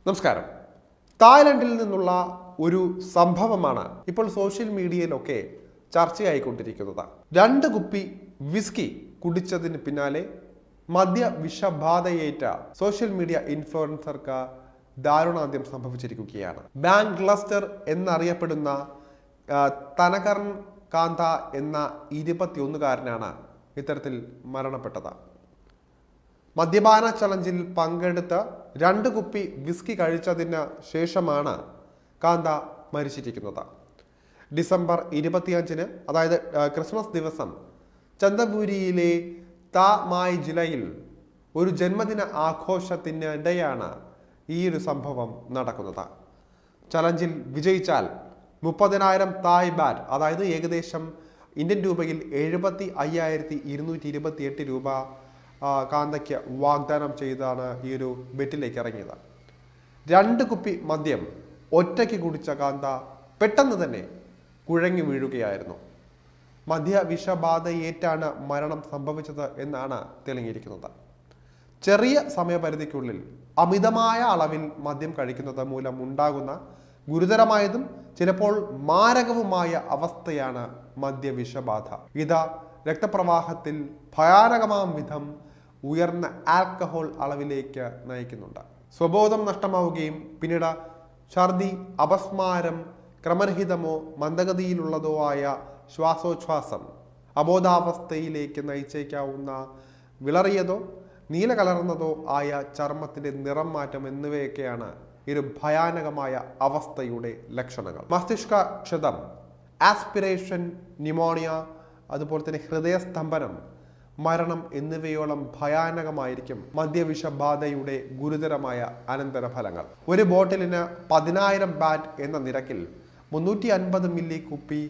നമസ്കാരം. തായ്ലൻഡിൽ നിന്നുള്ള ഒരു സംഭവമാണ് ഇപ്പോൾ സോഷ്യൽ മീഡിയയിലൊക്കെ ചർച്ചയായിക്കൊണ്ടിരിക്കുന്നത്. 2 കുപ്പി വിസ്കി കുടിച്ചതിന് പിന്നാലെ മദ്യ വിഷബാധയേറ്റ സോഷ്യൽ മീഡിയ ഇൻഫ്ലുവൻസർക്ക് ദാരുണാന്ത്യം സംഭവിച്ചിരിക്കുകയാണ്. ബാങ്ക് ലസ്റ്റർ എന്നറിയപ്പെടുന്ന തനകർൺ കാന്ത എന്ന 21-കാരനാണ് ഇത്തരത്തിൽ മരണപ്പെട്ടത്. മദ്യപാന ചലഞ്ചിൽ പങ്കെടുത്ത് 2 കുപ്പി വിസ്കി കഴിച്ചതിന് ശേഷമാണ് കാന്ത മരിച്ചിരിക്കുന്നത്. ഡിസംബർ 25-ന്, അതായത് ക്രിസ്മസ് ദിവസം, ചന്തപൂരിയിലെ താ മായി ജില്ലയിൽ ഒരു ജന്മദിന ആഘോഷത്തിനിടെയാണ് ഈ ഒരു സംഭവം നടക്കുന്നത്. ചലഞ്ചിൽ വിജയിച്ചാൽ 30,000 തായ് ബാറ്റ്, അതായത് ഏകദേശം ഇന്ത്യൻ രൂപയിൽ 75,228 രൂപ കാന്തയ്ക്ക് വാഗ്ദാനം ചെയ്താണ് ഈ ഒരു ബെറ്റിലേക്ക് ഇറങ്ങിയത്. 2 കുപ്പി മദ്യം ഒറ്റയ്ക്ക് കുടിച്ച കാന്ത പെട്ടെന്ന് തന്നെ കുഴങ്ങി വീഴുകയായിരുന്നു. മദ്യ വിഷബാധയേറ്റാണ് മരണം സംഭവിച്ചത് എന്നാണ് തെളിഞ്ഞിരിക്കുന്നത്. ചെറിയ സമയപരിധിക്കുള്ളിൽ അമിതമായ അളവിൽ മദ്യം കഴിക്കുന്നത് മൂലം ഉണ്ടാകുന്ന ഗുരുതരമായതും ചിലപ്പോൾ മാരകവുമായ അവസ്ഥയാണ് മദ്യവിഷബാധ. ഇത് രക്തപ്രവാഹത്തിൽ ഭയാനകമാം വിധം ഉയർന്ന ആൽക്കഹോൾ അളവിലേക്ക് നയിക്കുന്നുണ്ട്. സ്വബോധം നഷ്ടമാവുകയും പിന്നീട് ഛർദി, അപസ്മാരം, ക്രമരഹിതമോ മന്ദഗതിയിലുള്ളതോ ആയ ശ്വാസോച്ഛ്വാസം, അബോധാവസ്ഥയിലേക്ക് നയിച്ചേക്കാവുന്ന വിളറിയതോ നീല കലർന്നതോ ആയ ചർമ്മത്തിന്റെ നിറം മാറ്റം എന്നിവയൊക്കെയാണ് ഒരു ഭയാനകമായ അവസ്ഥയുടെ ലക്ഷണങ്ങൾ. മസ്തിഷ്ക ക്ഷതം, ആസ്പിറേഷൻ, ന്യൂമോണിയ, അതുപോലെ തന്നെ ഹൃദയസ്തംഭനം, മരണം എന്നിവയോളം ഭയാനകമായിരിക്കും മദ്യവിഷബാധയുടെ ഗുരുതരമായ അനന്തരഫലങ്ങൾ. ഒരു ബോട്ടിലിന് 10,000 ബാറ്റ് എന്ന നിരക്കിൽ 350 മില്ലി കുപ്പി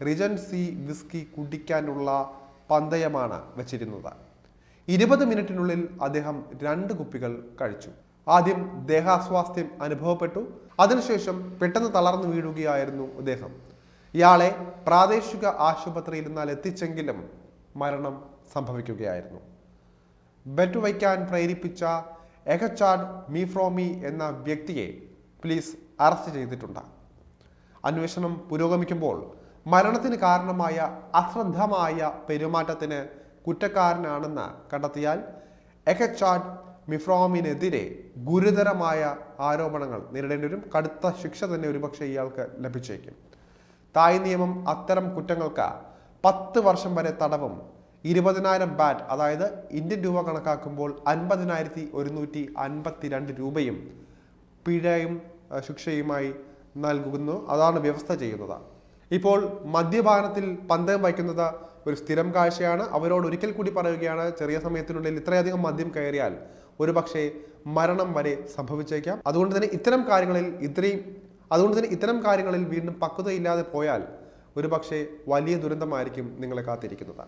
റിജൻസി വിസ്കി കുടിക്കാനുള്ള പന്തയമാണ് വെച്ചിരുന്നത്. 20 മിനിറ്റിനുള്ളിൽ അദ്ദേഹം 2 കുപ്പികൾ കഴിച്ചു. ആദ്യം ദേഹാസ്വാസ്ഥ്യം അനുഭവപ്പെട്ടു. അതിനുശേഷം പെട്ടെന്ന് തളർന്നു വീഴുകയായിരുന്നു അദ്ദേഹം. ഇയാളെ പ്രാദേശിക ആശുപത്രിയിൽ നിന്നാൽ എത്തിച്ചെങ്കിലും മരണം സംഭവിക്കുകയായിരുന്നു. ബെറ്റ് വയ്ക്കാൻ പ്രേരിപ്പിച്ച എഹച്ചാഡ് മീഫ്രോമി എന്ന വ്യക്തിയെ പോലീസ് അറസ്റ്റ് ചെയ്തിട്ടുണ്ട്. അന്വേഷണം പുരോഗമിക്കുമ്പോൾ മരണത്തിന് കാരണമായ അശ്രദ്ധമായ പെരുമാറ്റത്തിന് കുറ്റക്കാരനാണെന്ന് കണ്ടെത്തിയാൽ എഹച്ചാഡ് മിഫ്രോമിനെതിരെ ഗുരുതരമായ ആരോപണങ്ങൾ നേരിടേണ്ടി വരും. കടുത്ത ശിക്ഷ തന്നെ ഒരുപക്ഷെ ഇയാൾക്ക് ലഭിച്ചേക്കും. തായ് നിയമം അത്തരം കുറ്റങ്ങൾക്ക് 10 വർഷം വരെ തടവും 20,000 ബാറ്റ്, അതായത് ഇന്ത്യൻ രൂപ കണക്കാക്കുമ്പോൾ 50,152 രൂപയും പിഴയും ശിക്ഷയുമായി നൽകുന്നു. അതാണ് വ്യവസ്ഥ ചെയ്യുന്നത്. ഇപ്പോൾ മദ്യപാനത്തിൽ പന്തയം വയ്ക്കുന്നത് ഒരു സ്ഥിരം കാഴ്ചയാണ്. അവരോട് ഒരിക്കൽ കൂടി പറയുകയാണ്, ചെറിയ സമയത്തിനുള്ളിൽ ഇത്രയധികം മദ്യം കയറിയാൽ ഒരുപക്ഷെ മരണം വരെ സംഭവിച്ചേക്കാം. അതുകൊണ്ട് തന്നെ ഇത്തരം കാര്യങ്ങളിൽ വീണ്ടും പക്വതയില്ലാതെ പോയാൽ ഒരുപക്ഷെ വലിയ ദുരന്തമായിരിക്കും നിങ്ങളെ കാത്തിരിക്കുന്നത്.